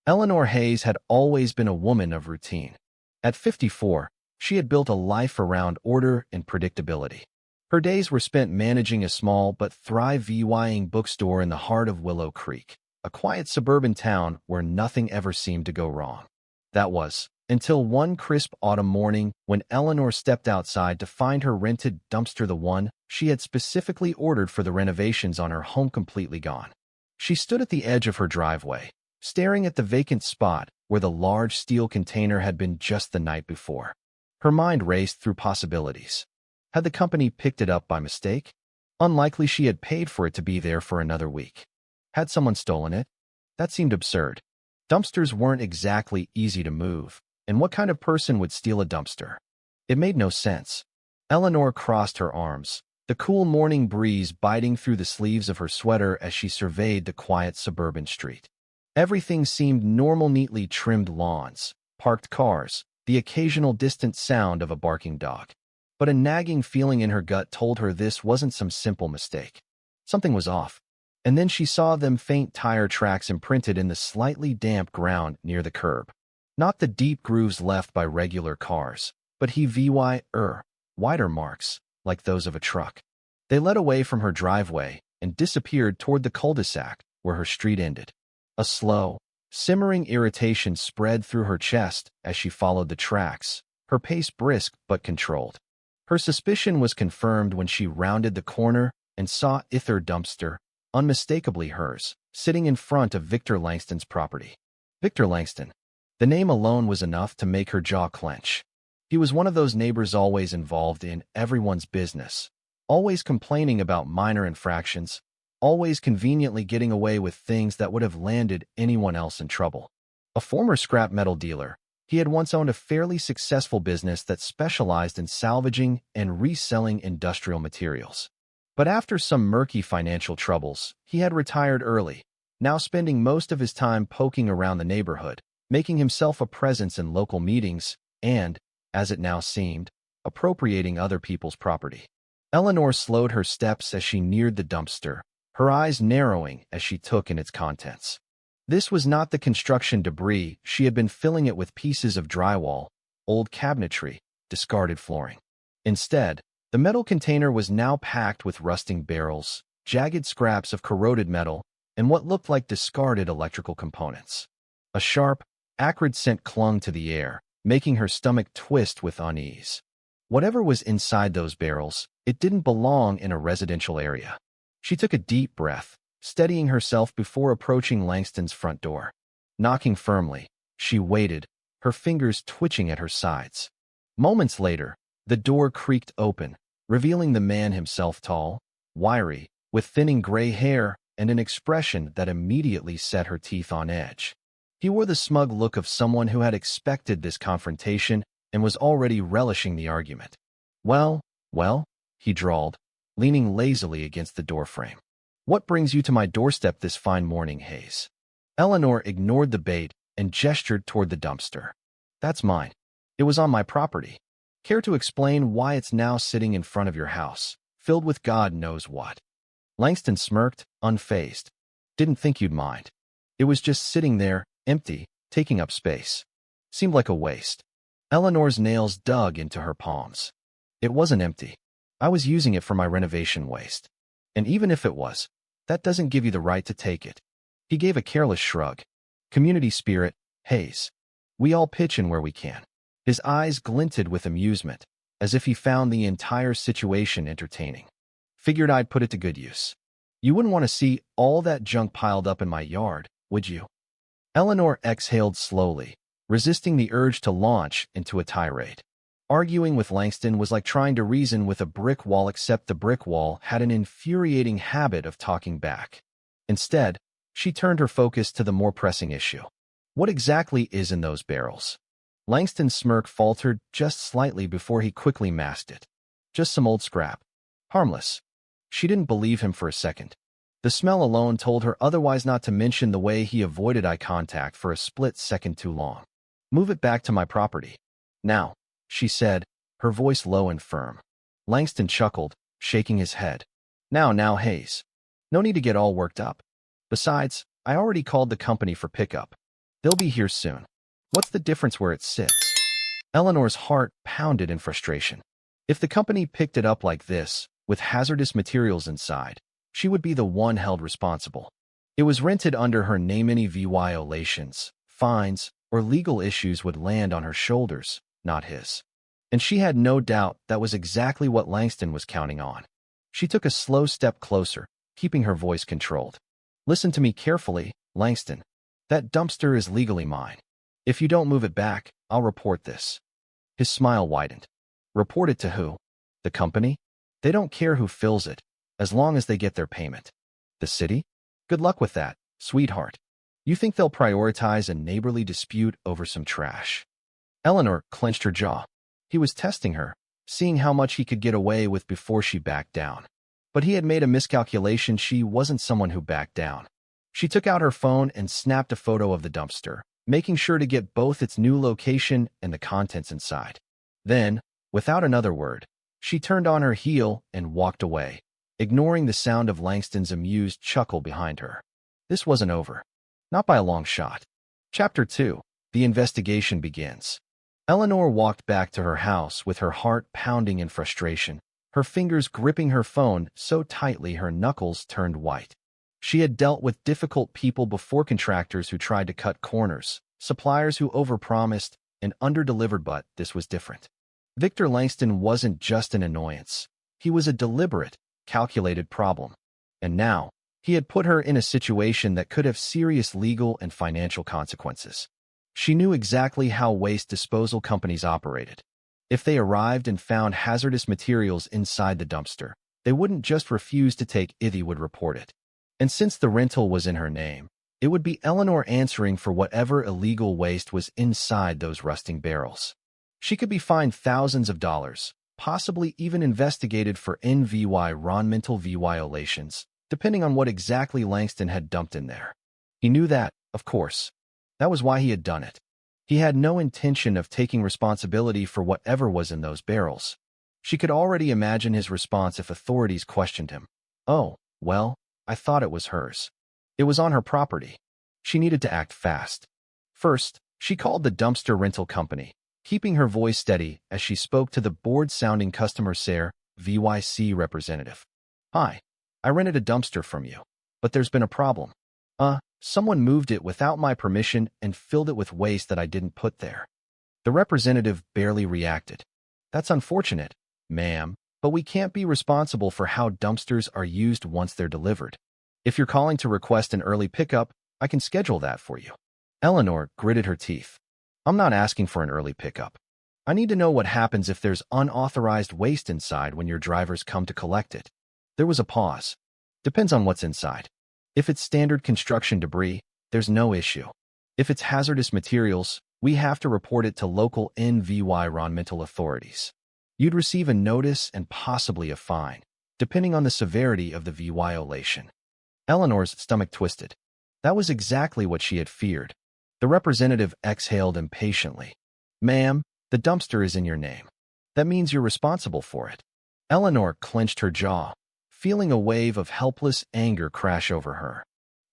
Eleanor Hayes had always been a woman of routine. At 54, she had built a life around order and predictability. Her days were spent managing a small but thriving bookstore in the heart of Willow Creek, a quiet suburban town where nothing ever seemed to go wrong. That was, until one crisp autumn morning when Eleanor stepped outside to find her rented dumpster, the one she had specifically ordered for the renovations on her home, completely gone. She stood at the edge of her driveway, staring at the vacant spot where the large steel container had been just the night before. Her mind raced through possibilities. Had the company picked it up by mistake? Unlikely. She had paid for it to be there for another week. Had someone stolen it? That seemed absurd. Dumpsters weren't exactly easy to move, and what kind of person would steal a dumpster? It made no sense. Eleanor crossed her arms, the cool morning breeze biting through the sleeves of her sweater as she surveyed the quiet suburban street. Everything seemed normal: neatly trimmed lawns, parked cars, the occasional distant sound of a barking dog. But a nagging feeling in her gut told her this wasn't some simple mistake. Something was off. And then she saw them faint tire tracks imprinted in the slightly damp ground near the curb. Not the deep grooves left by regular cars, but wider marks, like those of a truck. They led away from her driveway and disappeared toward the cul-de-sac where her street ended. A slow, simmering irritation spread through her chest as she followed the tracks, her pace brisk but controlled. Her suspicion was confirmed when she rounded the corner and saw Ither dumpster, unmistakably hers, sitting in front of Victor Langston's property. Victor Langston. The name alone was enough to make her jaw clench. He was one of those neighbors always involved in everyone's business, always complaining about minor infractions, always conveniently getting away with things that would have landed anyone else in trouble. A former scrap metal dealer, he had once owned a fairly successful business that specialized in salvaging and reselling industrial materials. But after some murky financial troubles, he had retired early, now spending most of his time poking around the neighborhood, making himself a presence in local meetings, and, as it now seemed, appropriating other people's property. Eleanor slowed her steps as she neared the dumpster, her eyes narrowing as she took in its contents. This was not the construction debris. She had been filling it with pieces of drywall, old cabinetry, discarded flooring. Instead, the metal container was now packed with rusting barrels, jagged scraps of corroded metal, and what looked like discarded electrical components. A sharp, acrid scent clung to the air, making her stomach twist with unease. Whatever was inside those barrels, it didn't belong in a residential area. She took a deep breath, steadying herself before approaching Langston's front door. Knocking firmly, she waited, her fingers twitching at her sides. Moments later, the door creaked open, revealing the man himself, tall, wiry, with thinning gray hair and an expression that immediately set her teeth on edge. He wore the smug look of someone who had expected this confrontation and was already relishing the argument. Well, he drawled, leaning lazily against the doorframe. What brings you to my doorstep this fine morning, Hayes? Eleanor ignored the bait and gestured toward the dumpster. That's mine. It was on my property. Care to explain why it's now sitting in front of your house, filled with God knows what? Langston smirked, unfazed. Didn't think you'd mind. It was just sitting there, empty, taking up space. Seemed like a waste. Eleanor's nails dug into her palms. It wasn't empty. I was using it for my renovation waste. And even if it was, that doesn't give you the right to take it. He gave a careless shrug. Community spirit, Hayes. We all pitch in where we can. His eyes glinted with amusement, as if he found the entire situation entertaining. Figured I'd put it to good use. You wouldn't want to see all that junk piled up in my yard, would you? Eleanor exhaled slowly, resisting the urge to launch into a tirade. Arguing with Langston was like trying to reason with a brick wall, except the brick wall had an infuriating habit of talking back. Instead, she turned her focus to the more pressing issue. What exactly is in those barrels? Langston's smirk faltered just slightly before he quickly masked it. Just some old scrap. Harmless. She didn't believe him for a second. The smell alone told her otherwise, not to mention the way he avoided eye contact for a split second too long. Move it back to my property. Now, she said, her voice low and firm. Langston chuckled, shaking his head. Now, Hayes. No need to get all worked up. Besides, I already called the company for pickup. They'll be here soon. What's the difference where it sits? Eleanor's heart pounded in frustration. If the company picked it up like this, with hazardous materials inside, she would be the one held responsible. It was rented under her name. Any violations, fines, or legal issues would land on her shoulders, not his. And she had no doubt that was exactly what Langston was counting on. She took a slow step closer, keeping her voice controlled. Listen to me carefully, Langston. That dumpster is legally mine. If you don't move it back, I'll report this. His smile widened. Report it to who? The company? They don't care who fills it, as long as they get their payment. The city? Good luck with that, sweetheart. You think they'll prioritize a neighborly dispute over some trash? Eleanor clenched her jaw. He was testing her, seeing how much he could get away with before she backed down. But he had made a miscalculation. She wasn't someone who backed down. She took out her phone and snapped a photo of the dumpster, making sure to get both its new location and the contents inside. Then, without another word, she turned on her heel and walked away, ignoring the sound of Langston's amused chuckle behind her. This wasn't over. Not by a long shot. Chapter 2. The investigation begins. Eleanor walked back to her house with her heart pounding in frustration, her fingers gripping her phone so tightly her knuckles turned white. She had dealt with difficult people before, contractors who tried to cut corners, suppliers who overpromised and underdelivered, but this was different. Victor Langston wasn't just an annoyance. He was a deliberate, calculated problem. And now, he had put her in a situation that could have serious legal and financial consequences. She knew exactly how waste disposal companies operated. If they arrived and found hazardous materials inside the dumpster, they wouldn't just refuse to take it, they would report it. And since the rental was in her name, it would be Eleanor answering for whatever illegal waste was inside those rusting barrels. She could be fined thousands of dollars, possibly even investigated for environmental violations, depending on what exactly Langston had dumped in there. He knew that, of course. That was why he had done it. He had no intention of taking responsibility for whatever was in those barrels. She could already imagine his response if authorities questioned him. Oh, well, I thought it was hers. It was on her property. She needed to act fast. First, she called the dumpster rental company, keeping her voice steady as she spoke to the bored-sounding customer care VYC representative. Hi, I rented a dumpster from you, but there's been a problem. Someone moved it without my permission and filled it with waste that I didn't put there. The representative barely reacted. That's unfortunate, ma'am, but we can't be responsible for how dumpsters are used once they're delivered. If you're calling to request an early pickup, I can schedule that for you. Eleanor gritted her teeth. I'm not asking for an early pickup. I need to know what happens if there's unauthorized waste inside when your drivers come to collect it. There was a pause. Depends on what's inside. If it's standard construction debris, there's no issue. If it's hazardous materials, we have to report it to local environmental authorities. You'd receive a notice and possibly a fine, depending on the severity of the violation. Eleanor's stomach twisted. That was exactly what she had feared. The representative exhaled impatiently. Ma'am, the dumpster is in your name. That means you're responsible for it. Eleanor clenched her jaw, feeling a wave of helpless anger crash over her.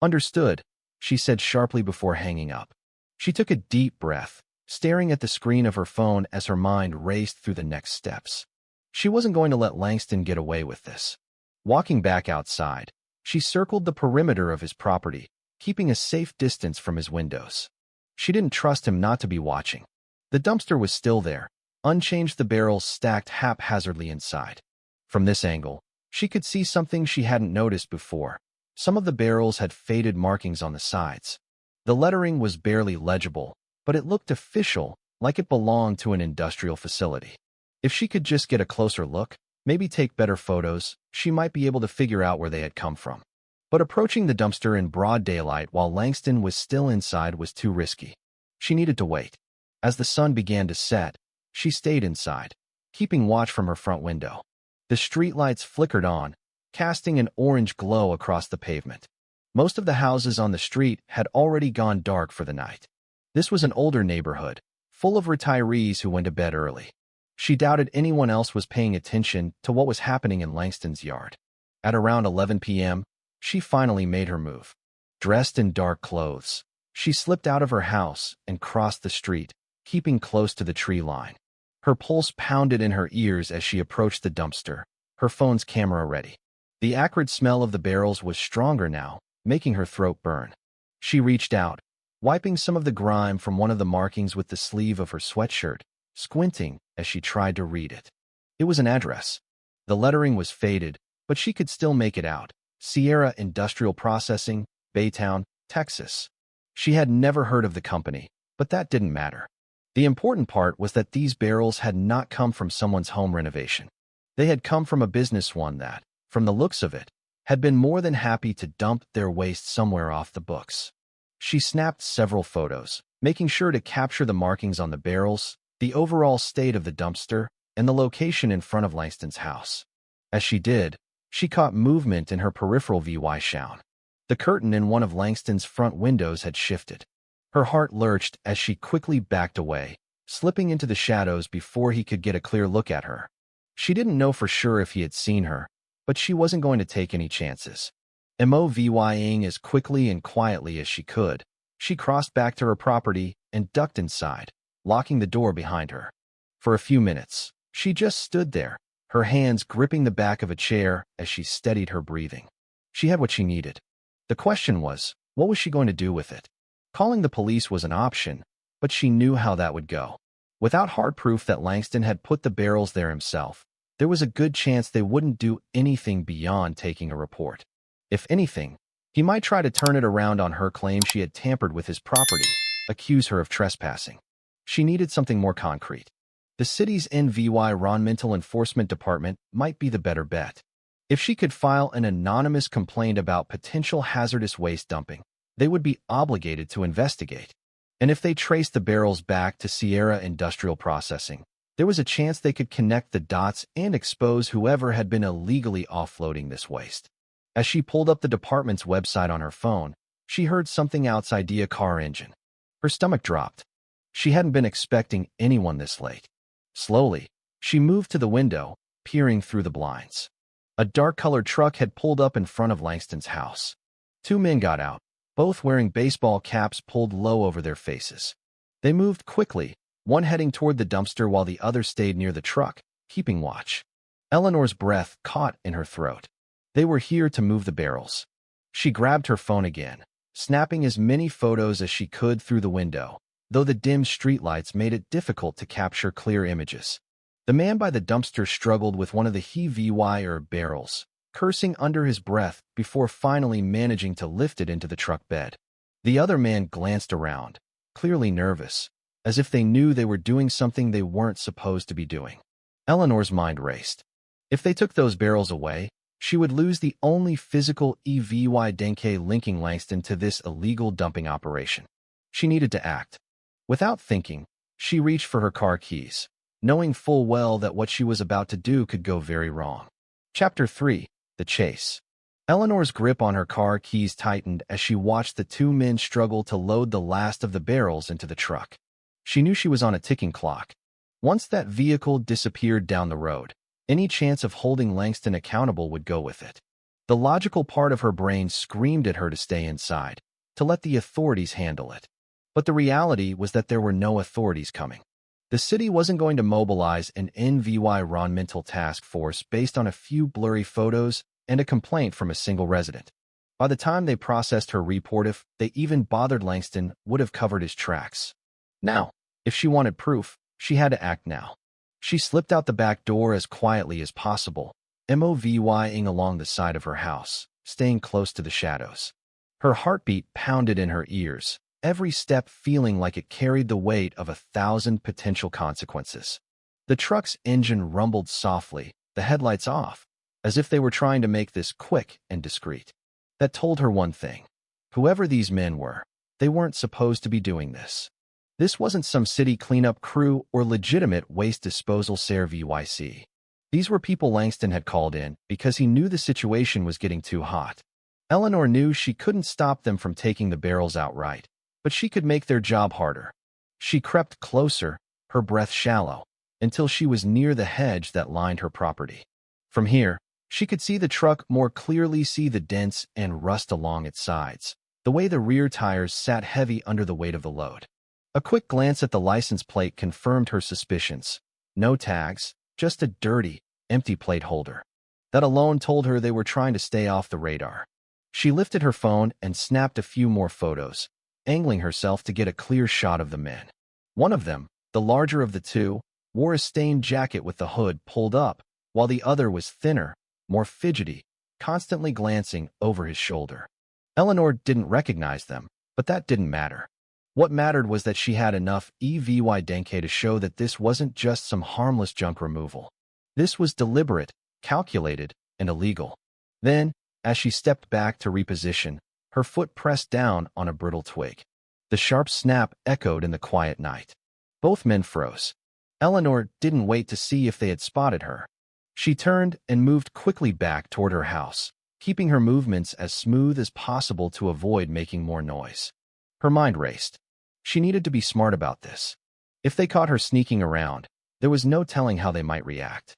Understood, she said sharply before hanging up. She took a deep breath, staring at the screen of her phone as her mind raced through the next steps. She wasn't going to let Langston get away with this. Walking back outside, she circled the perimeter of his property, keeping a safe distance from his windows. She didn't trust him not to be watching. The dumpster was still there, unchanged, the barrels stacked haphazardly inside. From this angle, she could see something she hadn't noticed before. Some of the barrels had faded markings on the sides. The lettering was barely legible, but it looked official, like it belonged to an industrial facility. If she could just get a closer look, maybe take better photos, she might be able to figure out where they had come from. But approaching the dumpster in broad daylight while Langston was still inside was too risky. She needed to wait. As the sun began to set, she stayed inside, keeping watch from her front window. The streetlights flickered on, casting an orange glow across the pavement. Most of the houses on the street had already gone dark for the night. This was an older neighborhood, full of retirees who went to bed early. She doubted anyone else was paying attention to what was happening in Langston's yard. At around 11 p.m., she finally made her move. Dressed in dark clothes, She slipped out of her house and crossed the street, keeping close to the tree line. Her pulse pounded in her ears as she approached the dumpster, her phone's camera ready. The acrid smell of the barrels was stronger now, making her throat burn. She reached out, wiping some of the grime from one of the markings with the sleeve of her sweatshirt, squinting as she tried to read it. It was an address. The lettering was faded, but she could still make it out. Sierra Industrial Processing, Baytown, Texas. She had never heard of the company, but that didn't matter. The important part was that these barrels had not come from someone's home renovation. They had come from a business one that, from the looks of it, had been more than happy to dump their waste somewhere off the books. She snapped several photos, making sure to capture the markings on the barrels, the overall state of the dumpster, and the location in front of Langston's house. As she did, she caught movement in her peripheral vision. The curtain in one of Langston's front windows had shifted. Her heart lurched as she quickly backed away, slipping into the shadows before he could get a clear look at her. She didn't know for sure if he had seen her, but she wasn't going to take any chances. Moving as quickly and quietly as she could, she crossed back to her property and ducked inside, locking the door behind her. For a few minutes, she just stood there, her hands gripping the back of a chair as she steadied her breathing. She had what she needed. The question was, what was she going to do with it? Calling the police was an option, but she knew how that would go. Without hard proof that Langston had put the barrels there himself, there was a good chance they wouldn't do anything beyond taking a report. If anything, he might try to turn it around on her claim she had tampered with his property, accuse her of trespassing. She needed something more concrete. The city's Environmental Enforcement Department might be the better bet. If she could file an anonymous complaint about potential hazardous waste dumping, they would be obligated to investigate. And if they traced the barrels back to Sierra Industrial Processing, there was a chance they could connect the dots and expose whoever had been illegally offloading this waste. As she pulled up the department's website on her phone, she heard something outside the car engine. Her stomach dropped. She hadn't been expecting anyone this late. Slowly, she moved to the window, peering through the blinds. A dark-colored truck had pulled up in front of Langston's house. Two men got out, both wearing baseball caps pulled low over their faces. They moved quickly, one heading toward the dumpster while the other stayed near the truck, keeping watch. Eleanor's breath caught in her throat. They were here to move the barrels. She grabbed her phone again, snapping as many photos as she could through the window, though the dim streetlights made it difficult to capture clear images. The man by the dumpster struggled with one of the heavy barrels, cursing under his breath before finally managing to lift it into the truck bed. The other man glanced around, clearly nervous, as if they knew they were doing something they weren't supposed to be doing. Eleanor's mind raced. If they took those barrels away, she would lose the only physical evidence linking Langston to this illegal dumping operation. She needed to act. Without thinking, she reached for her car keys, knowing full well that what she was about to do could go very wrong. Chapter 3. The Chase. Eleanor's grip on her car keys tightened as she watched the two men struggle to load the last of the barrels into the truck. She knew she was on a ticking clock. Once that vehicle disappeared down the road, any chance of holding Langston accountable would go with it. The logical part of her brain screamed at her to stay inside, to let the authorities handle it. But the reality was that there were no authorities coming. The city wasn't going to mobilize an environmental task force based on a few blurry photos and a complaint from a single resident. By the time they processed her report, if they even bothered, Langston would have covered his tracks. Now, if she wanted proof, she had to act now. She slipped out the back door as quietly as possible, moving along the side of her house, staying close to the shadows. Her heartbeat pounded in her ears, every step feeling like it carried the weight of 1,000 potential consequences. The truck's engine rumbled softly, the headlights off, as if they were trying to make this quick and discreet. That told her one thing. Whoever these men were, they weren't supposed to be doing this. This wasn't some city cleanup crew or legitimate waste disposal service. These were people Langston had called in because he knew the situation was getting too hot. Eleanor knew she couldn't stop them from taking the barrels outright, but she could make their job harder. She crept closer, her breath shallow, until she was near the hedge that lined her property. From here, she could see the truck more clearly, see the dents and rust along its sides, the way the rear tires sat heavy under the weight of the load. A quick glance at the license plate confirmed her suspicions. No tags, just a dirty, empty plate holder. That alone told her they were trying to stay off the radar. She lifted her phone and snapped a few more photos, angling herself to get a clear shot of the men. One of them, the larger of the two, wore a stained jacket with the hood pulled up, while the other was thinner, more fidgety, constantly glancing over his shoulder. Eleanor didn't recognize them, but that didn't matter. What mattered was that she had enough evidence to show that this wasn't just some harmless junk removal. This was deliberate, calculated, and illegal. Then, as she stepped back to reposition, her foot pressed down on a brittle twig. The sharp snap echoed in the quiet night. Both men froze. Eleanor didn't wait to see if they had spotted her. She turned and moved quickly back toward her house, keeping her movements as smooth as possible to avoid making more noise. Her mind raced. She needed to be smart about this. If they caught her sneaking around, there was no telling how they might react.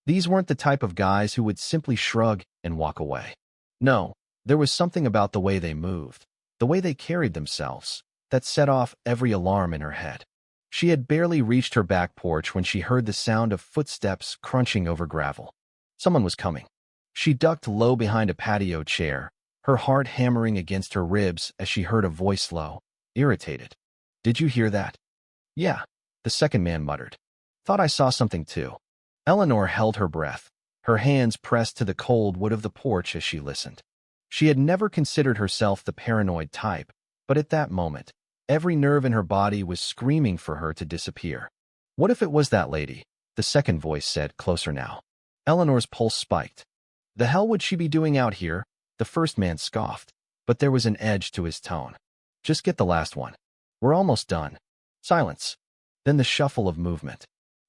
These weren't the type of guys who would simply shrug and walk away. No, there was something about the way they moved, the way they carried themselves, that set off every alarm in her head. She had barely reached her back porch when she heard the sound of footsteps crunching over gravel. Someone was coming. She ducked low behind a patio chair, her heart hammering against her ribs as she heard a voice low, irritated. "Did you hear that?" "Yeah," the second man muttered. "Thought I saw something too." Eleanor held her breath, her hands pressed to the cold wood of the porch as she listened. She had never considered herself the paranoid type, but at that moment, every nerve in her body was screaming for her to disappear. "What if it was that lady?" the second voice said, closer now. Eleanor's pulse spiked. The hell would she be doing out here? The first man scoffed, but there was an edge to his tone. "Just get the last one. We're almost done." Silence. Then the shuffle of movement.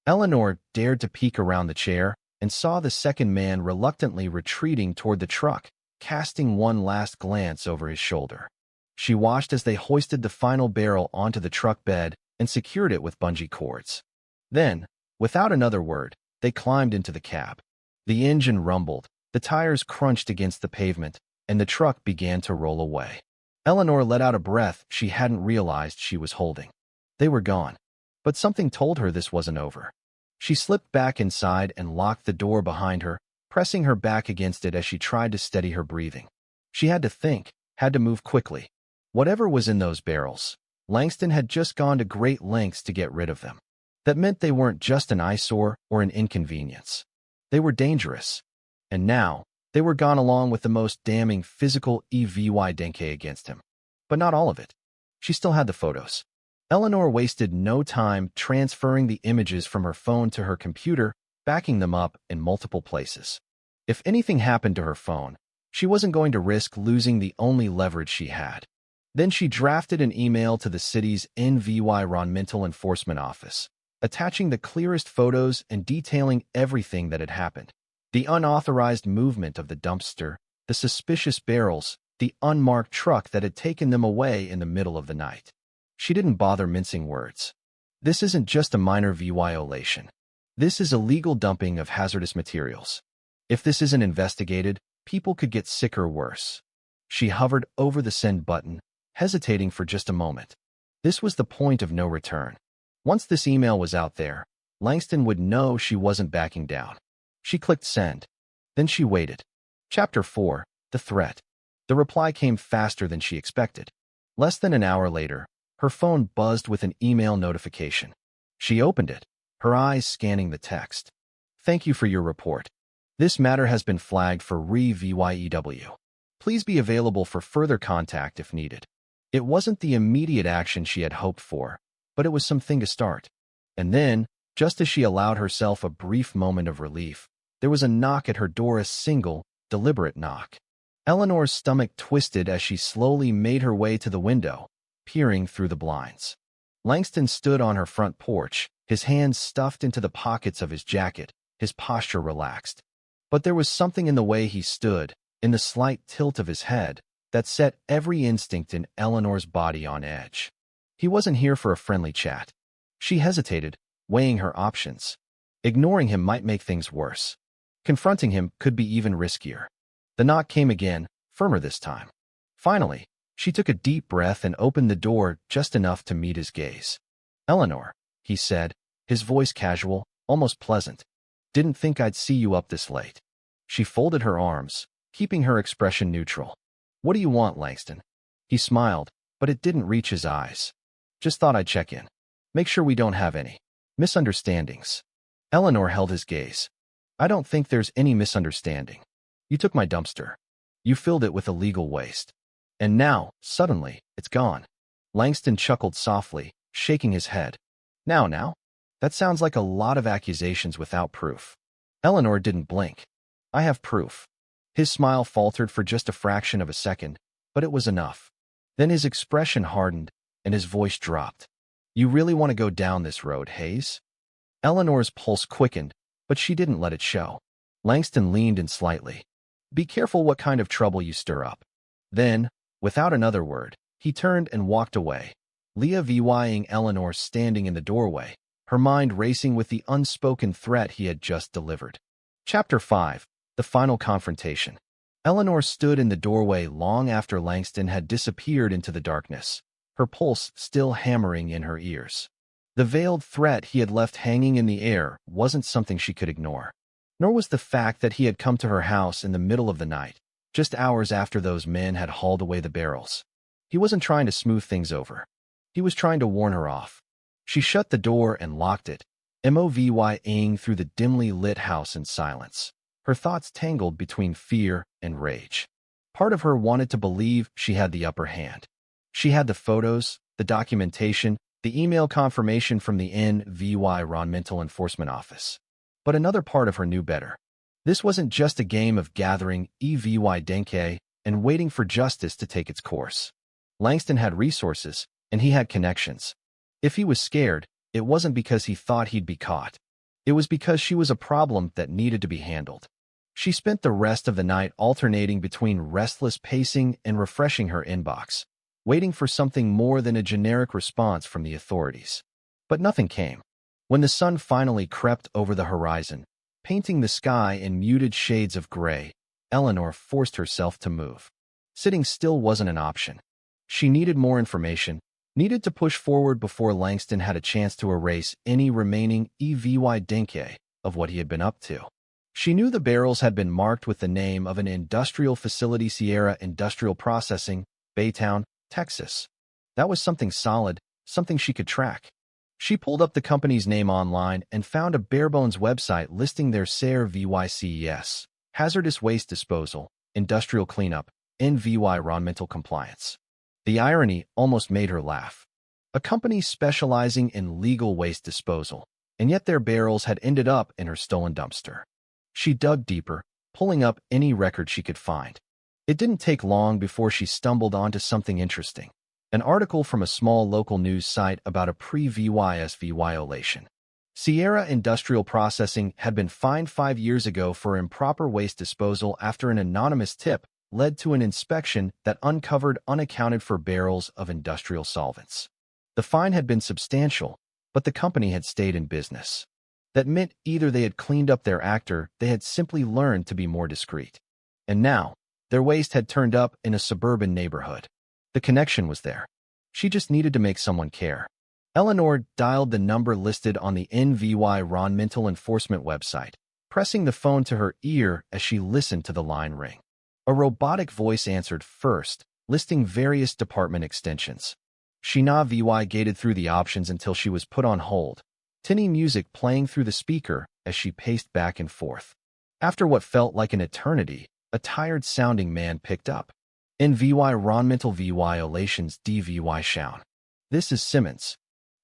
Eleanor dared to peek around the chair and saw the second man reluctantly retreating toward the truck, casting one last glance over his shoulder. She watched as they hoisted the final barrel onto the truck bed and secured it with bungee cords. Then, without another word, they climbed into the cab. The engine rumbled, the tires crunched against the pavement, and the truck began to roll away. Eleanor let out a breath she hadn't realized she was holding. They were gone. But something told her this wasn't over. She slipped back inside and locked the door behind her, pressing her back against it as she tried to steady her breathing. She had to think, had to move quickly. Whatever was in those barrels, Langston had just gone to great lengths to get rid of them. That meant they weren't just an eyesore or an inconvenience. They were dangerous. And now, they were gone along with the most damning physical evidence against him. But not all of it. She still had the photos. Eleanor wasted no time transferring the images from her phone to her computer, backing them up in multiple places. If anything happened to her phone, she wasn't going to risk losing the only leverage she had. Then she drafted an email to the city's environmental enforcement office, attaching the clearest photos and detailing everything that had happened. The unauthorized movement of the dumpster, the suspicious barrels, the unmarked truck that had taken them away in the middle of the night. She didn't bother mincing words. This isn't just a minor violation. This is illegal dumping of hazardous materials. If this isn't investigated, people could get sick or worse. She hovered over the send button, hesitating for just a moment. This was the point of no return. Once this email was out there, Langston would know she wasn't backing down. She clicked send. Then she waited. Chapter 4, The Threat. The reply came faster than she expected. Less than an hour later, her phone buzzed with an email notification. She opened it, her eyes scanning the text. "Thank you for your report. This matter has been flagged for re-VYEW. Please be available for further contact if needed." It wasn't the immediate action she had hoped for, but it was something to start. And then, just as she allowed herself a brief moment of relief, there was a knock at her door, a single, deliberate knock. Eleanor's stomach twisted as she slowly made her way to the window, peering through the blinds. Langston stood on her front porch, his hands stuffed into the pockets of his jacket, his posture relaxed. But there was something in the way he stood, in the slight tilt of his head, that set every instinct in Eleanor's body on edge. He wasn't here for a friendly chat. She hesitated, weighing her options. Ignoring him might make things worse. Confronting him could be even riskier. The knock came again, firmer this time. Finally, She took a deep breath and opened the door just enough to meet his gaze. "Eleanor," he said, his voice casual, almost pleasant. "Didn't think I'd see you up this late." She folded her arms, keeping her expression neutral. "What do you want, Langston?" He smiled, but it didn't reach his eyes. "Just thought I'd check in. Make sure we don't have any misunderstandings." Eleanor held his gaze. "I don't think there's any misunderstanding. You took my dumpster. You filled it with illegal waste. And now, suddenly, it's gone." Langston chuckled softly, shaking his head. Now? That sounds like a lot of accusations without proof." Eleanor didn't blink. "I have proof." His smile faltered for just a fraction of a second, but it was enough. Then his expression hardened, and his voice dropped. "You really want to go down this road, Hayes?" Eleanor's pulse quickened, but she didn't let it show. Langston leaned in slightly. "Be careful what kind of trouble you stir up." Then, without another word, he turned and walked away, leaving Eleanor standing in the doorway, her mind racing with the unspoken threat he had just delivered. Chapter 5. The Final Confrontation. Eleanor stood in the doorway long after Langston had disappeared into the darkness, her pulse still hammering in her ears. The veiled threat he had left hanging in the air wasn't something she could ignore. Nor was the fact that he had come to her house in the middle of the night, just hours after those men had hauled away the barrels. He wasn't trying to smooth things over. He was trying to warn her off. She shut the door and locked it, moving through the dimly lit house in silence. Her thoughts tangled between fear and rage. Part of her wanted to believe she had the upper hand. She had the photos, the documentation, the email confirmation from the Environmental Enforcement Office. But another part of her knew better. This wasn't just a game of gathering evidence and waiting for justice to take its course. Langston had resources, and he had connections. If he was scared, it wasn't because he thought he'd be caught. It was because she was a problem that needed to be handled. She spent the rest of the night alternating between restless pacing and refreshing her inbox, waiting for something more than a generic response from the authorities. But nothing came. When the sun finally crept over the horizon, painting the sky in muted shades of gray, Eleanor forced herself to move. Sitting still wasn't an option. She needed more information, needed to push forward before Langston had a chance to erase any remaining evidence of what he had been up to. She knew the barrels had been marked with the name of an industrial facility, Sierra Industrial Processing, Baytown, Texas. That was something solid, something she could track. She pulled up the company's name online and found a barebones website listing their SARE hazardous waste disposal, industrial cleanup, environmental compliance. The irony almost made her laugh. A company specializing in legal waste disposal, and yet their barrels had ended up in her stolen dumpster. She dug deeper, pulling up any record she could find. It didn't take long before she stumbled onto something interesting. An article from a small local news site about a previous violation. Sierra Industrial Processing had been fined 5 years ago for improper waste disposal after an anonymous tip led to an inspection that uncovered unaccounted-for barrels of industrial solvents. The fine had been substantial, but the company had stayed in business. That meant either they had cleaned up their act or they had simply learned to be more discreet. And now, their waste had turned up in a suburban neighborhood. The connection was there. She just needed to make someone care. Eleanor dialed the number listed on the Environmental Enforcement website, pressing the phone to her ear as she listened to the line ring. A robotic voice answered first, listing various department extensions. She navigated through the options until she was put on hold, tinny music playing through the speaker as she paced back and forth. After what felt like an eternity, a tired-sounding man picked up. Environmental violations DVY Shaun. This is Simmons.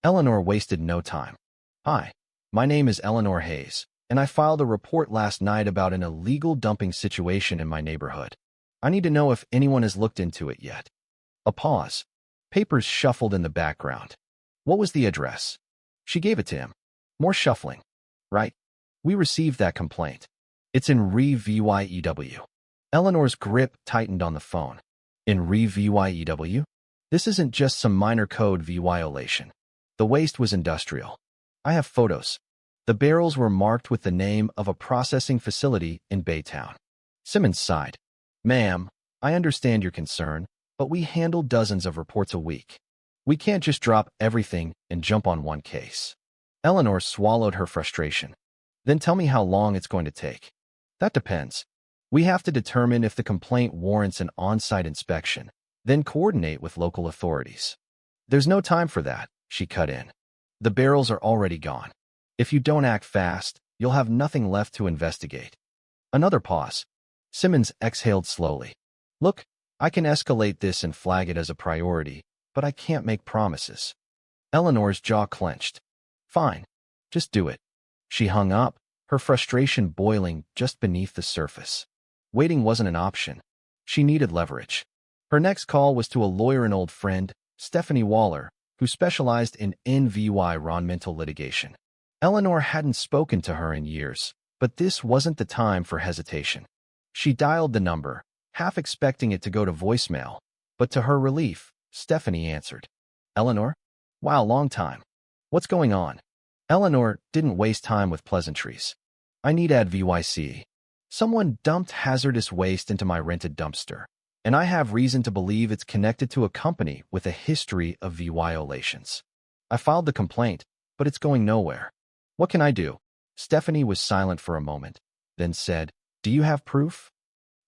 Eleanor wasted no time. Hi, my name is Eleanor Hayes, and I filed a report last night about an illegal dumping situation in my neighborhood. I need to know if anyone has looked into it yet. A pause. Papers shuffled in the background. What was the address? She gave it to him. More shuffling. Right. We received that complaint. It's in Re-VYEW. Eleanor's grip tightened on the phone. In Re-VYEW? This isn't just some minor code violation. The waste was industrial. I have photos. The barrels were marked with the name of a processing facility in Baytown. Simmons sighed. Ma'am, I understand your concern, but we handle dozens of reports a week. We can't just drop everything and jump on one case. Eleanor swallowed her frustration. Then tell me how long it's going to take. That depends. We have to determine if the complaint warrants an on-site inspection, then coordinate with local authorities. There's no time for that, she cut in. The barrels are already gone. If you don't act fast, you'll have nothing left to investigate. Another pause. Simmons exhaled slowly. Look, I can escalate this and flag it as a priority, but I can't make promises. Eleanor's jaw clenched. Fine. Just do it. She hung up, her frustration boiling just beneath the surface. Waiting wasn't an option. She needed leverage. Her next call was to a lawyer and old friend, Stephanie Waller, who specialized in environmental litigation. Eleanor hadn't spoken to her in years, but this wasn't the time for hesitation. She dialed the number, half expecting it to go to voicemail, but to her relief, Stephanie answered. Eleanor? Wow, long time. What's going on? Eleanor didn't waste time with pleasantries. I need advice. Someone dumped hazardous waste into my rented dumpster, and I have reason to believe it's connected to a company with a history of violations. I filed the complaint, but it's going nowhere. What can I do? Stephanie was silent for a moment, then said, Do you have proof?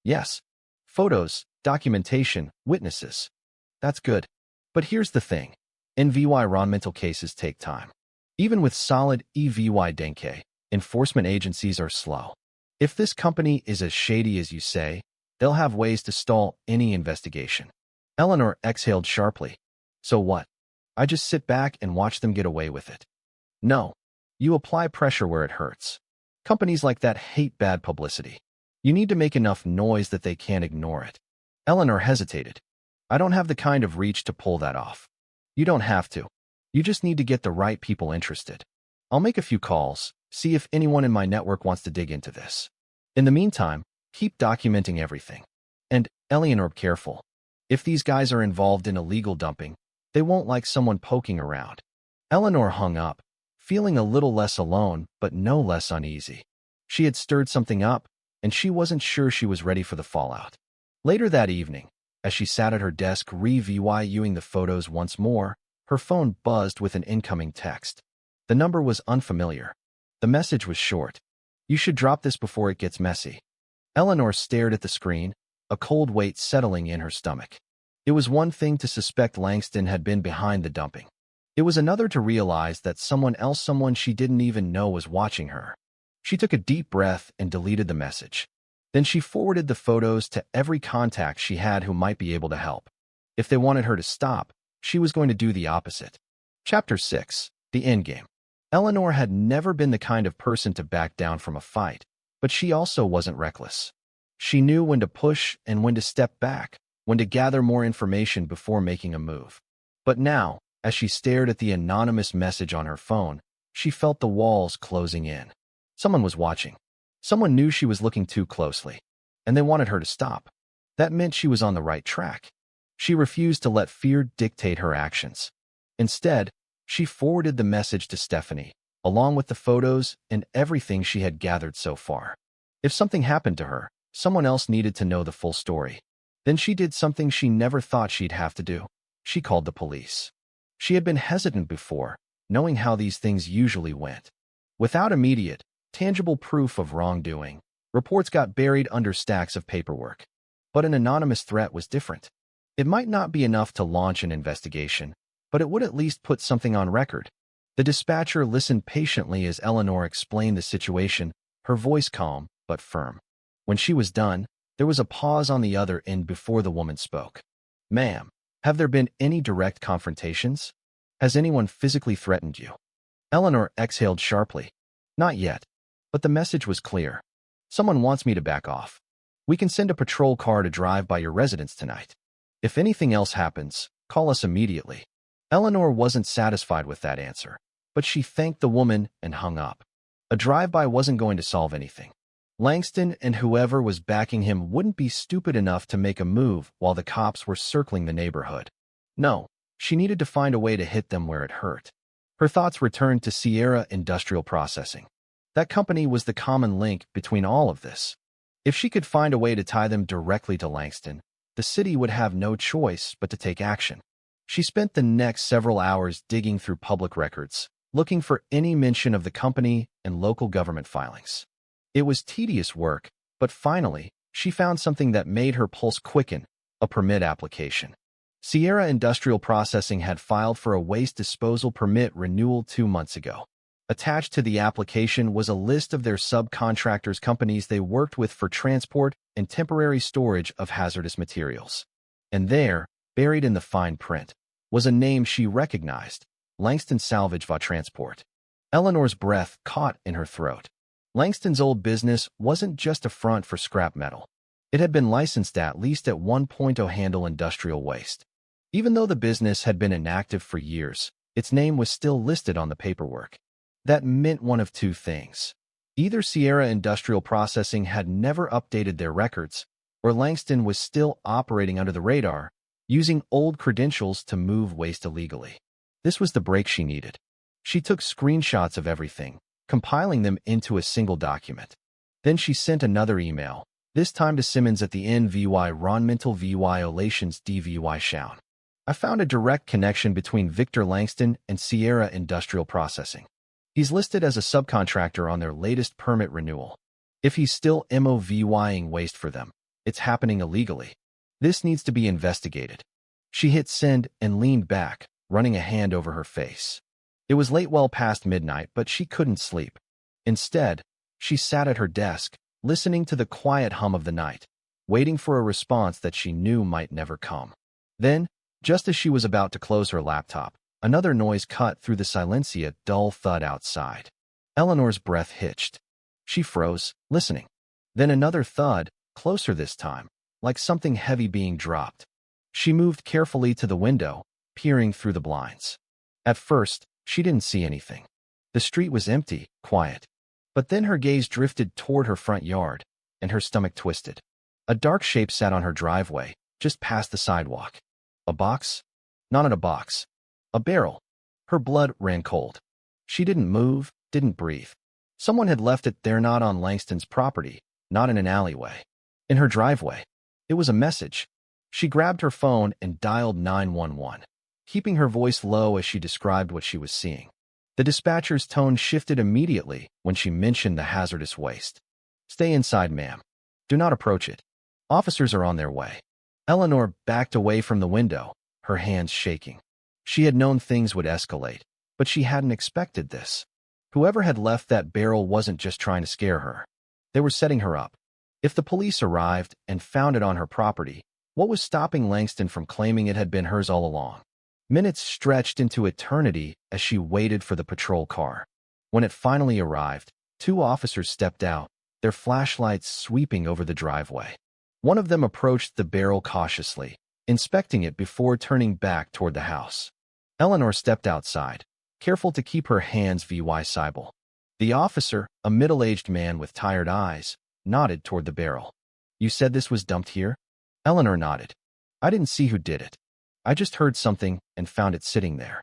Yes. Photos, documentation, witnesses. That's good. But here's the thing. Environmental cases take time. Even with solid evidence, enforcement agencies are slow. If this company is as shady as you say, they'll have ways to stall any investigation. Eleanor exhaled sharply. So what? I just sit back and watch them get away with it. No. You apply pressure where it hurts. Companies like that hate bad publicity. You need to make enough noise that they can't ignore it. Eleanor hesitated. I don't have the kind of reach to pull that off. You don't have to. You just need to get the right people interested. I'll make a few calls, see if anyone in my network wants to dig into this. In the meantime, keep documenting everything. And, Eleanor, careful. If these guys are involved in illegal dumping, they won't like someone poking around. Eleanor hung up, feeling a little less alone, but no less uneasy. She had stirred something up, and she wasn't sure she was ready for the fallout. Later that evening, as she sat at her desk reviewing the photos once more, her phone buzzed with an incoming text. The number was unfamiliar. The message was short. You should drop this before it gets messy. Eleanor stared at the screen, a cold weight settling in her stomach. It was one thing to suspect Langston had been behind the dumping. It was another to realize that someone she didn't even know was watching her. She took a deep breath and deleted the message. Then she forwarded the photos to every contact she had who might be able to help. If they wanted her to stop, she was going to do the opposite. Chapter 6. The Endgame. Eleanor had never been the kind of person to back down from a fight, but she also wasn't reckless. She knew when to push and when to step back, when to gather more information before making a move. But now, as she stared at the anonymous message on her phone, she felt the walls closing in. Someone was watching. Someone knew she was looking too closely, and they wanted her to stop. That meant she was on the right track. She refused to let fear dictate her actions. Instead, she forwarded the message to Stephanie, along with the photos and everything she had gathered so far. If something happened to her, someone else needed to know the full story. Then she did something she never thought she'd have to do. She called the police. She had been hesitant before, knowing how these things usually went. Without immediate, tangible proof of wrongdoing, reports got buried under stacks of paperwork. But an anonymous threat was different. It might not be enough to launch an investigation, but it would at least put something on record. The dispatcher listened patiently as Eleanor explained the situation, her voice calm but firm. When she was done, there was a pause on the other end before the woman spoke. Ma'am, have there been any direct confrontations? Has anyone physically threatened you? Eleanor exhaled sharply. Not yet. But the message was clear. Someone wants me to back off. We can send a patrol car to drive by your residence tonight. If anything else happens, call us immediately. Eleanor wasn't satisfied with that answer, but she thanked the woman and hung up. A drive-by wasn't going to solve anything. Langston and whoever was backing him wouldn't be stupid enough to make a move while the cops were circling the neighborhood. No, she needed to find a way to hit them where it hurt. Her thoughts returned to Sierra Industrial Processing. That company was the common link between all of this. If she could find a way to tie them directly to Langston, the city would have no choice but to take action. She spent the next several hours digging through public records, looking for any mention of the company and local government filings. It was tedious work, but finally, she found something that made her pulse quicken: a permit application. Sierra Industrial Processing had filed for a waste disposal permit renewal 2 months ago. Attached to the application was a list of their subcontractors' companies they worked with for transport and temporary storage of hazardous materials. And there, buried in the fine print, was a name she recognized: Langston Salvage Va Transport. Eleanor's breath caught in her throat. Langston's old business wasn't just a front for scrap metal. It had been licensed at least at one point to handle industrial waste. Even though the business had been inactive for years, its name was still listed on the paperwork. That meant one of two things. Either Sierra Industrial Processing had never updated their records, or Langston was still operating under the radar, using old credentials to move waste illegally. This was the break she needed. She took screenshots of everything, compiling them into a single document. Then she sent another email, this time to Simmons at the NVY Ronmental Violations DVY Shown. I found a direct connection between Victor Langston and Sierra Industrial Processing. He's listed as a subcontractor on their latest permit renewal. If he's still MOVYing waste for them, it's happening illegally. This needs to be investigated. She hit send and leaned back, running a hand over her face. It was late, well past midnight, but she couldn't sleep. Instead, she sat at her desk, listening to the quiet hum of the night, waiting for a response that she knew might never come. Then, just as she was about to close her laptop, another noise cut through the silencia, a dull thud outside. Eleanor's breath hitched. She froze, listening. Then another thud, closer this time, like something heavy being dropped. She moved carefully to the window, peering through the blinds. At first, she didn't see anything. The street was empty, quiet. But then her gaze drifted toward her front yard, and her stomach twisted. A dark shape sat on her driveway, just past the sidewalk. A box? Not a box. A barrel. Her blood ran cold. She didn't move, didn't breathe. Someone had left it there, not on Langston's property, not in an alleyway. In her driveway. It was a message. She grabbed her phone and dialed 911, keeping her voice low as she described what she was seeing. The dispatcher's tone shifted immediately when she mentioned the hazardous waste. "Stay inside, ma'am. Do not approach it. Officers are on their way." Eleanor backed away from the window, her hands shaking. She had known things would escalate, but she hadn't expected this. Whoever had left that barrel wasn't just trying to scare her. They were setting her up. If the police arrived and found it on her property, what was stopping Langston from claiming it had been hers all along? Minutes stretched into eternity as she waited for the patrol car. When it finally arrived, 2 officers stepped out, their flashlights sweeping over the driveway. One of them approached the barrel cautiously, inspecting it before turning back toward the house. Eleanor stepped outside, careful to keep her hands visible. The officer, a middle-aged man with tired eyes, nodded toward the barrel. "You said this was dumped here?" Eleanor nodded. "I didn't see who did it. I just heard something and found it sitting there."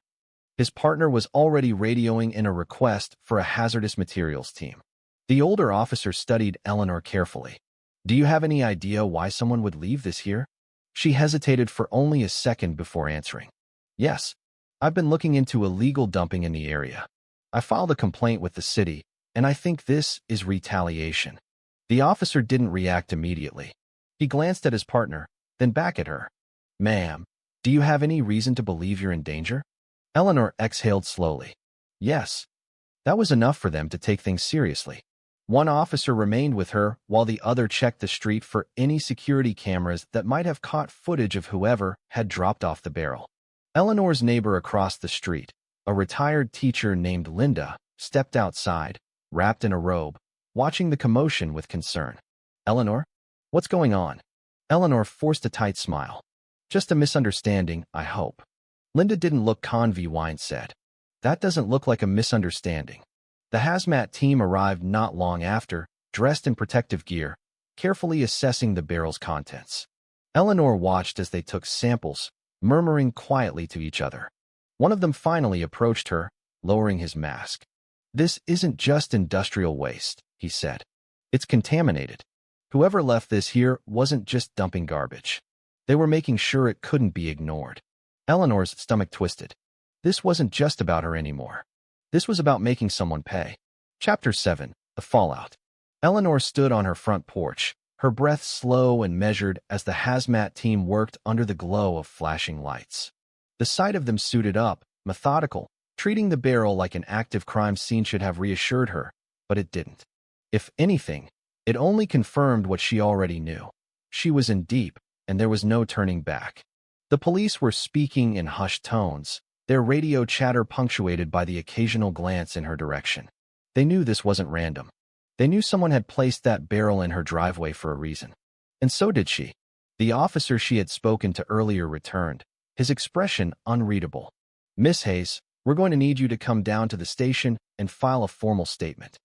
His partner was already radioing in a request for a hazardous materials team. The older officer studied Eleanor carefully. "Do you have any idea why someone would leave this here?" She hesitated for only a second before answering. "Yes. I've been looking into illegal dumping in the area. I filed a complaint with the city, and I think this is retaliation." The officer didn't react immediately. He glanced at his partner, then back at her. "Ma'am, do you have any reason to believe you're in danger?" Eleanor exhaled slowly. "Yes." That was enough for them to take things seriously. One officer remained with her while the other checked the street for any security cameras that might have caught footage of whoever had dropped off the barrel. Eleanor's neighbor across the street, a retired teacher named Linda, stepped outside, wrapped in a robe, watching the commotion with concern. "Eleanor? What's going on?" Eleanor forced a tight smile. "Just a misunderstanding, I hope." Linda didn't look convey, said. "That doesn't look like a misunderstanding." The hazmat team arrived not long after, dressed in protective gear, carefully assessing the barrel's contents. Eleanor watched as they took samples, murmuring quietly to each other. One of them finally approached her, lowering his mask. "This isn't just industrial waste," he said. "It's contaminated. Whoever left this here wasn't just dumping garbage. They were making sure it couldn't be ignored. Eleanor's stomach twisted. This wasn't just about her anymore. This was about making someone pay. Chapter 7. The Fallout. Eleanor stood on her front porch, her breath slow and measured as the hazmat team worked under the glow of flashing lights. The sight of them suited up, methodical, treating the barrel like an active crime scene should have reassured her, but it didn't. If anything, it only confirmed what she already knew. She was in deep, and there was no turning back. The police were speaking in hushed tones, their radio chatter punctuated by the occasional glance in her direction. They knew this wasn't random. They knew someone had placed that barrel in her driveway for a reason. And so did she. The officer she had spoken to earlier returned, his expression unreadable. "Miss Hayes, we're going to need you to come down to the station and file a formal statement."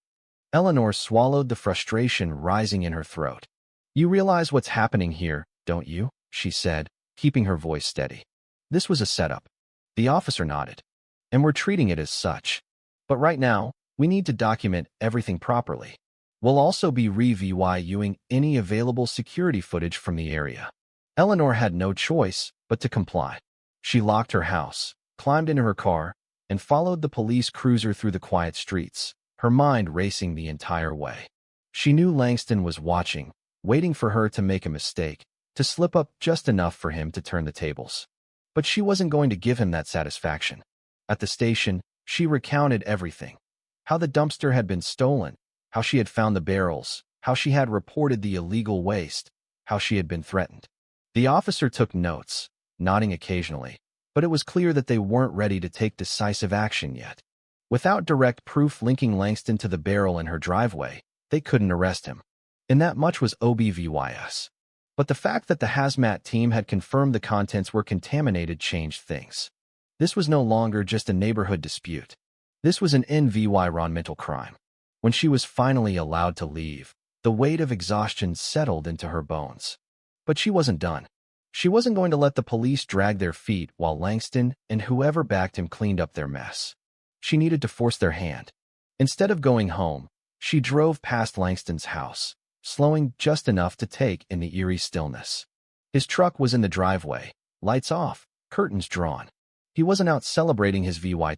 Eleanor swallowed the frustration rising in her throat. "You realize what's happening here, don't you?" she said, keeping her voice steady. This was a setup. The officer nodded. "And we're treating it as such. But right now, we need to document everything properly. We'll also be reviewing any available security footage from the area." Eleanor had no choice but to comply. She locked her house, climbed into her car, and followed the police cruiser through the quiet streets, her mind racing the entire way. She knew Langston was watching, waiting for her to make a mistake, to slip up just enough for him to turn the tables. But she wasn't going to give him that satisfaction. At the station, she recounted everything. How the dumpster had been stolen, how she had found the barrels, how she had reported the illegal waste, how she had been threatened. The officer took notes, nodding occasionally, but it was clear that they weren't ready to take decisive action yet. Without direct proof linking Langston to the barrel in her driveway, they couldn't arrest him. And that much was obvious. But the fact that the hazmat team had confirmed the contents were contaminated changed things. This was no longer just a neighborhood dispute. This was an environmental crime. When she was finally allowed to leave, the weight of exhaustion settled into her bones. But she wasn't done. She wasn't going to let the police drag their feet while Langston and whoever backed him cleaned up their mess. She needed to force their hand. Instead of going home, she drove past Langston's house, slowing just enough to take in the eerie stillness. His truck was in the driveway, lights off, curtains drawn. He wasn't out celebrating his VY.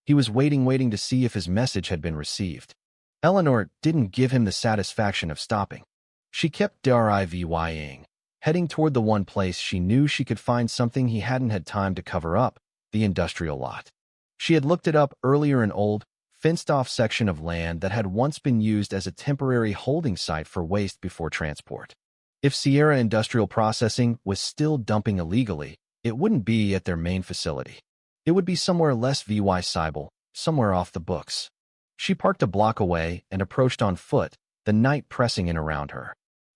He was waiting to see if his message had been received. Eleanor didn't give him the satisfaction of stopping. She kept driving, heading toward the one place she knew she could find something he hadn't had time to cover up, the industrial lot. She had looked it up earlier, an old, fenced-off section of land that had once been used as a temporary holding site for waste before transport. If Sierra Industrial Processing was still dumping illegally, it wouldn't be at their main facility. It would be somewhere less viable, somewhere off the books. She parked a block away and approached on foot, the night pressing in around her.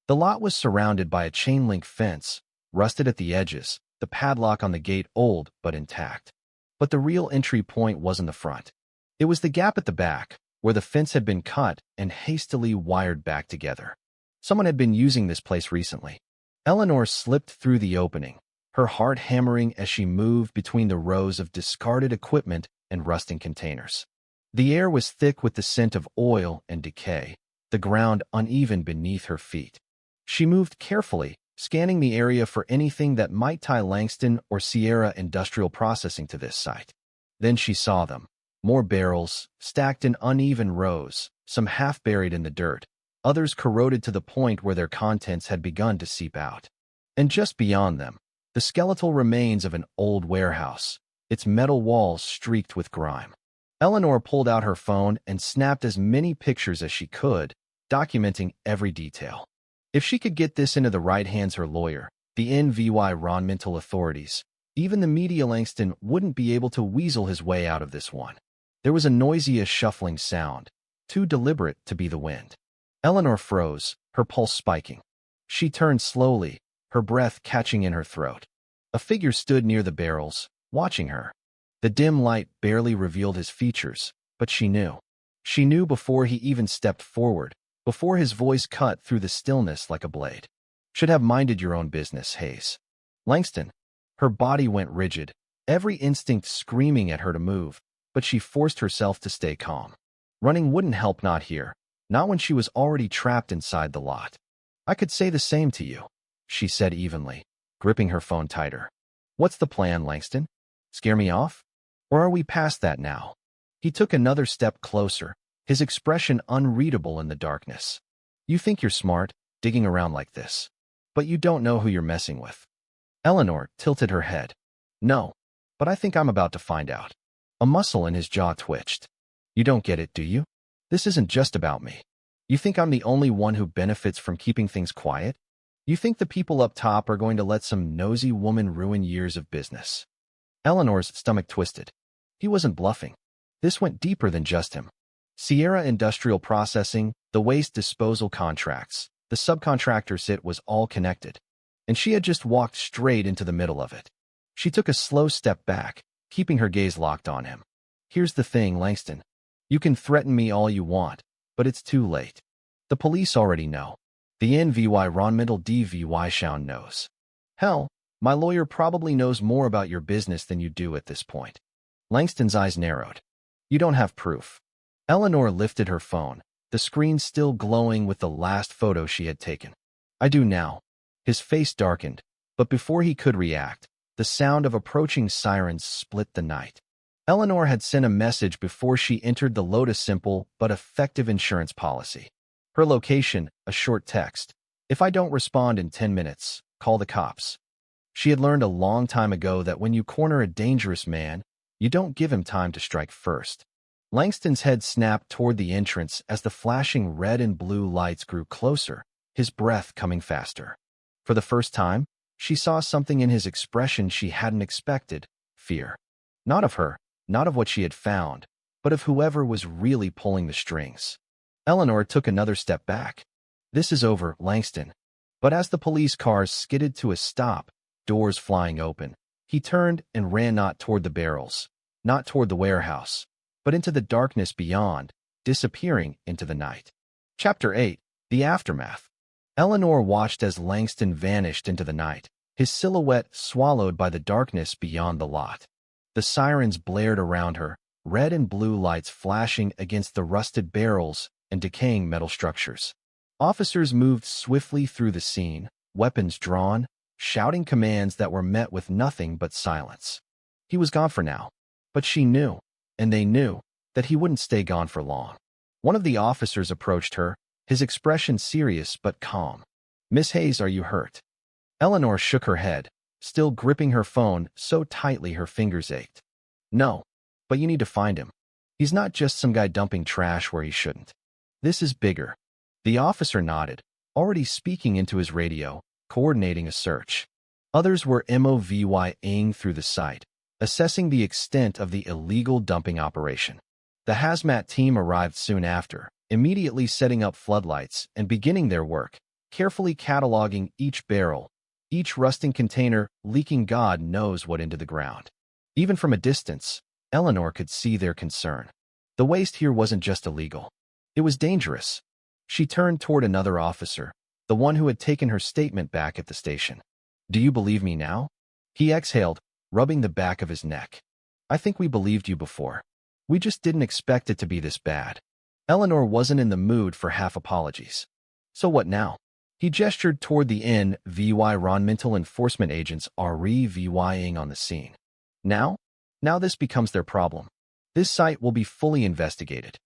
The lot was surrounded by a chain-link fence, rusted at the edges, the padlock on the gate old but intact. But the real entry point wasn't the front. It was the gap at the back, where the fence had been cut and hastily wired back together. Someone had been using this place recently. Eleanor slipped through the opening, her heart hammering as she moved between the rows of discarded equipment and rusting containers. The air was thick with the scent of oil and decay, the ground uneven beneath her feet. She moved carefully, scanning the area for anything that might tie Langston or Sierra Industrial Processing to this site. Then she saw them. More barrels, stacked in uneven rows, some half buried in the dirt, others corroded to the point where their contents had begun to seep out. And just beyond them, the skeletal remains of an old warehouse, its metal walls streaked with grime. Eleanor pulled out her phone and snapped as many pictures as she could, documenting every detail. If she could get this into the right hands, her lawyer, the environmental authorities, even the media, Langston wouldn't be able to weasel his way out of this one. There was a noisy, shuffling sound, too deliberate to be the wind. Eleanor froze, her pulse spiking. She turned slowly, her breath catching in her throat. A figure stood near the barrels, watching her. The dim light barely revealed his features, but she knew. She knew before he even stepped forward, before his voice cut through the stillness like a blade. "Should have minded your own business, Hayes." Langston. Her body went rigid, every instinct screaming at her to move, but she forced herself to stay calm. Running wouldn't help, not here, not when she was already trapped inside the lot. "I could say the same to you," she said evenly. gripping her phone tighter. What's the plan, Langston? Scare me off? Or are we past that now? He took another step closer, his expression unreadable in the darkness. You think you're smart, digging around like this. But you don't know who you're messing with. Eleanor tilted her head. No, but I think I'm about to find out. A muscle in his jaw twitched. You don't get it, do you? This isn't just about me. You think I'm the only one who benefits from keeping things quiet? You think the people up top are going to let some nosy woman ruin years of business? Eleanor's stomach twisted. He wasn't bluffing. This went deeper than just him. Sierra Industrial Processing, the waste disposal contracts, the subcontractors, it was all connected. And she had just walked straight into the middle of it. She took a slow step back, keeping her gaze locked on him. Here's the thing, Langston. You can threaten me all you want, but it's too late. The police already know. The NVY Ronmental DVY Shaun knows. Hell, my lawyer probably knows more about your business than you do at this point. Langston's eyes narrowed. You don't have proof. Eleanor lifted her phone, the screen still glowing with the last photo she had taken. I do now. His face darkened, but before he could react, the sound of approaching sirens split the night. Eleanor had sent a message before she entered the Lotus simple but effective insurance policy. Her location, a short text. If I don't respond in 10 minutes, call the cops. She had learned a long time ago that when you corner a dangerous man, you don't give him time to strike first. Langston's head snapped toward the entrance as the flashing red and blue lights grew closer, his breath coming faster. For the first time, she saw something in his expression she hadn't expected, fear. Not of her, not of what she had found, but of whoever was really pulling the strings. Eleanor took another step back. This is over, Langston. But as the police cars skidded to a stop, doors flying open, he turned and ran not toward the barrels, not toward the warehouse, but into the darkness beyond, disappearing into the night. Chapter 8. The Aftermath. Eleanor watched as Langston vanished into the night, his silhouette swallowed by the darkness beyond the lot. The sirens blared around her, red and blue lights flashing against the rusted barrels and decaying metal structures. Officers moved swiftly through the scene, weapons drawn, shouting commands that were met with nothing but silence. He was gone for now, but she knew, and they knew, that he wouldn't stay gone for long. One of the officers approached her, his expression serious but calm. Miss Hayes, are you hurt? Eleanor shook her head, still gripping her phone so tightly her fingers ached. No, but you need to find him. He's not just some guy dumping trash where he shouldn't. This is bigger. The officer nodded, already speaking into his radio, coordinating a search. Others were moving through the site, assessing the extent of the illegal dumping operation. The hazmat team arrived soon after, immediately setting up floodlights and beginning their work, carefully cataloging each barrel, each rusting container, leaking God knows what into the ground. Even from a distance, Eleanor could see their concern. The waste here wasn't just illegal. It was dangerous. She turned toward another officer, the one who had taken her statement back at the station. Do you believe me now? He exhaled, rubbing the back of his neck. I think we believed you before. We just didn't expect it to be this bad. Eleanor wasn't in the mood for half apologies. So what now? He gestured toward the NVY Ronmental enforcement agents REVYing on the scene. Now this becomes their problem. This site will be fully investigated.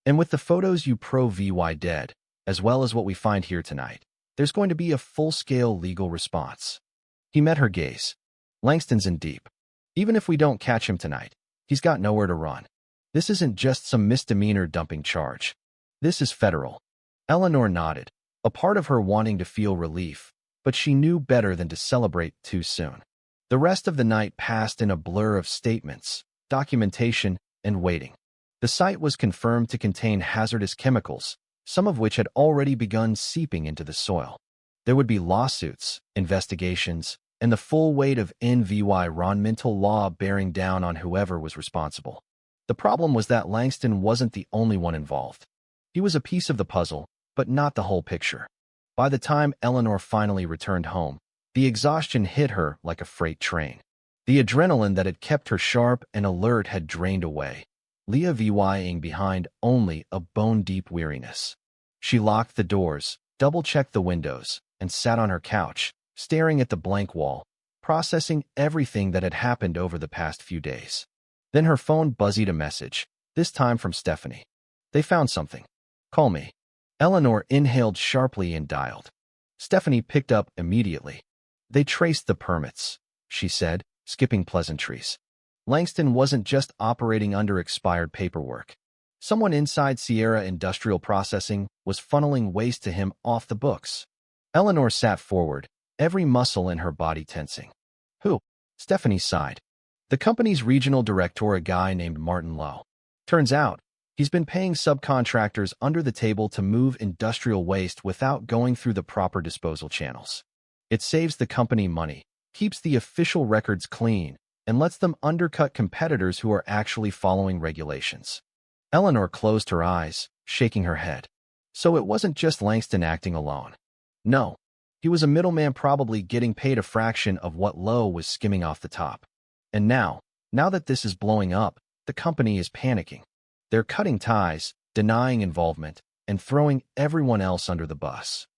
And with the photos you pro-VY dead, as well as what we find here tonight, there's going to be a full-scale legal response. He met her gaze. Langston's in deep. Even if we don't catch him tonight, he's got nowhere to run. This isn't just some misdemeanor dumping charge. This is federal. Eleanor nodded, a part of her wanting to feel relief, but she knew better than to celebrate too soon. The rest of the night passed in a blur of statements, documentation, and waiting. The site was confirmed to contain hazardous chemicals, some of which had already begun seeping into the soil. There would be lawsuits, investigations, and the full weight of NVY Ronmental law bearing down on whoever was responsible. The problem was that Langston wasn't the only one involved. He was a piece of the puzzle, but not the whole picture. By the time Eleanor finally returned home, the exhaustion hit her like a freight train. The adrenaline that had kept her sharp and alert had drained away, leaving behind only a bone-deep weariness. She locked the doors, double-checked the windows, and sat on her couch, staring at the blank wall, processing everything that had happened over the past few days. Then her phone buzzed a message, this time from Stephanie. They found something. Call me. Eleanor inhaled sharply and dialed. Stephanie picked up immediately. They traced the permits, she said, skipping pleasantries. Langston wasn't just operating under expired paperwork. Someone inside Sierra Industrial Processing was funneling waste to him off the books. Eleanor sat forward, every muscle in her body tensing. Who? Stephanie sighed. The company's regional director, a guy named Martin Lowe. Turns out, he's been paying subcontractors under the table to move industrial waste without going through the proper disposal channels. It saves the company money, keeps the official records clean, and lets them undercut competitors who are actually following regulations. Eleanor closed her eyes, shaking her head. So it wasn't just Langston acting alone. No, he was a middleman probably getting paid a fraction of what Lowe was skimming off the top. And now that this is blowing up, the company is panicking. They're cutting ties, denying involvement, and throwing everyone else under the bus.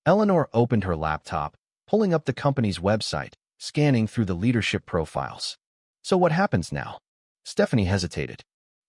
Eleanor opened her laptop, pulling up the company's website, scanning through the leadership profiles. So what happens now? Stephanie hesitated.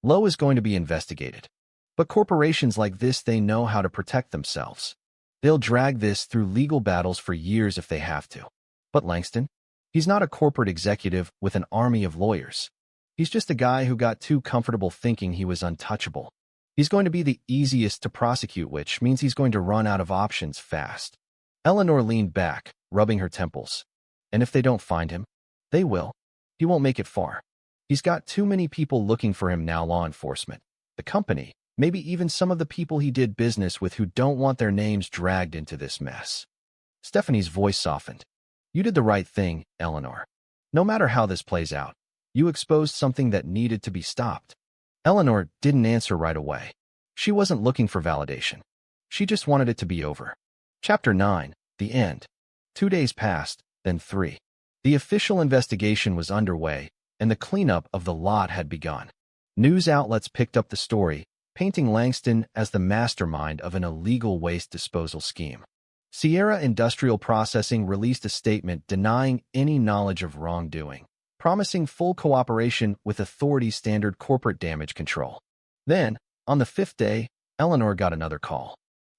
Lowe is going to be investigated. But corporations like this, they know how to protect themselves. They'll drag this through legal battles for years if they have to. But Langston? He's not a corporate executive with an army of lawyers. He's just a guy who got too comfortable thinking he was untouchable. He's going to be the easiest to prosecute, which means he's going to run out of options fast. Eleanor leaned back, rubbing her temples. And if they don't find him, they will. He won't make it far. He's got too many people looking for him now, law enforcement, the company, maybe even some of the people he did business with who don't want their names dragged into this mess. Stephanie's voice softened. You did the right thing, Eleanor. No matter how this plays out, you exposed something that needed to be stopped. Eleanor didn't answer right away. She wasn't looking for validation. She just wanted it to be over. Chapter 9, The End. 2 days passed, then 3. The official investigation was underway, and the cleanup of the lot had begun. News outlets picked up the story, painting Langston as the mastermind of an illegal waste disposal scheme. Sierra Industrial Processing released a statement denying any knowledge of wrongdoing, promising full cooperation with authorities' standard corporate damage control. Then, on the 5th day, Eleanor got another call.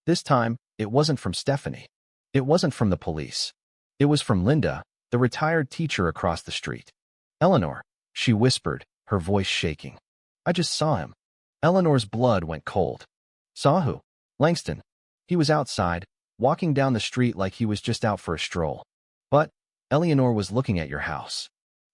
This time, it wasn't from Stephanie. It wasn't from the police. It was from Linda, the retired teacher across the street. Eleanor, she whispered, her voice shaking. I just saw him. Eleanor's blood went cold. Saw who? Langston. He was outside, walking down the street like he was just out for a stroll. But Eleanor was looking at your house.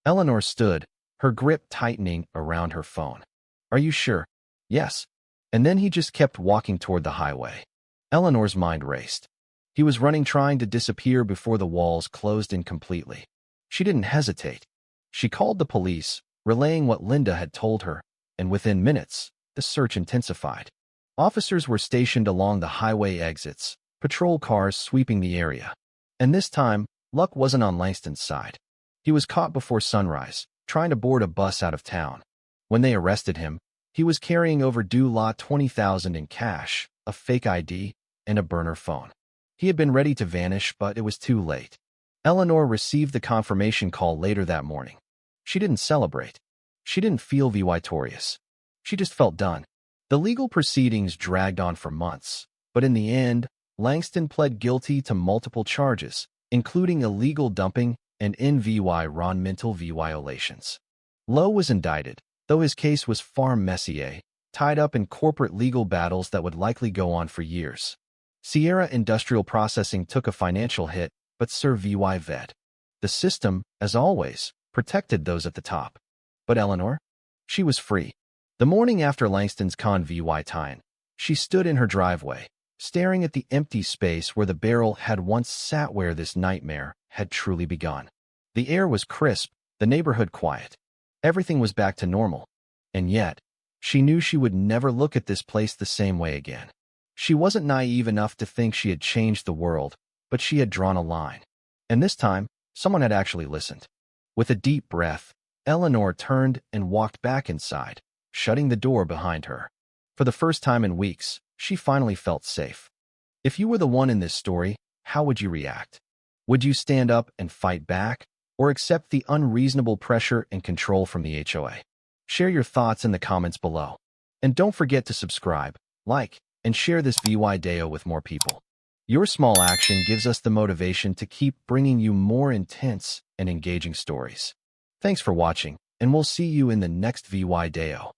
Eleanor stood, her grip tightening around her phone. Are you sure? Yes. And then he just kept walking toward the highway. Eleanor's mind raced. He was running, trying to disappear before the walls closed in completely. She didn't hesitate. She called the police, relaying what Linda had told her, and within minutes, the search intensified. Officers were stationed along the highway exits, patrol cars sweeping the area. And this time, luck wasn't on Langston's side. He was caught before sunrise, trying to board a bus out of town. When they arrested him, he was carrying overdue lot $20,000 in cash, a fake ID, and a burner phone. He had been ready to vanish, but it was too late. Eleanor received the confirmation call later that morning. She didn't celebrate. She didn't feel victorious. She just felt done. The legal proceedings dragged on for months, but in the end, Langston pled guilty to multiple charges, including illegal dumping and environmental violations. Lowe was indicted, though his case was far messier, tied up in corporate legal battles that would likely go on for years. Sierra Industrial Processing took a financial hit, but served vet. The system, as always, protected those at the top. But Eleanor? She was free. The morning after Langston's convey time, she stood in her driveway, staring at the empty space where the barrel had once sat, where this nightmare had truly begun. The air was crisp, the neighborhood quiet. Everything was back to normal. And yet, she knew she would never look at this place the same way again. She wasn't naive enough to think she had changed the world, but she had drawn a line. And this time, someone had actually listened. With a deep breath, Eleanor turned and walked back inside, shutting the door behind her. For the first time in weeks, she finally felt safe. If you were the one in this story, how would you react? Would you stand up and fight back, or accept the unreasonable pressure and control from the HOA? Share your thoughts in the comments below. And don't forget to subscribe, like, and share this video with more people. Your small action gives us the motivation to keep bringing you more intense and engaging stories. Thanks for watching, and we'll see you in the next video.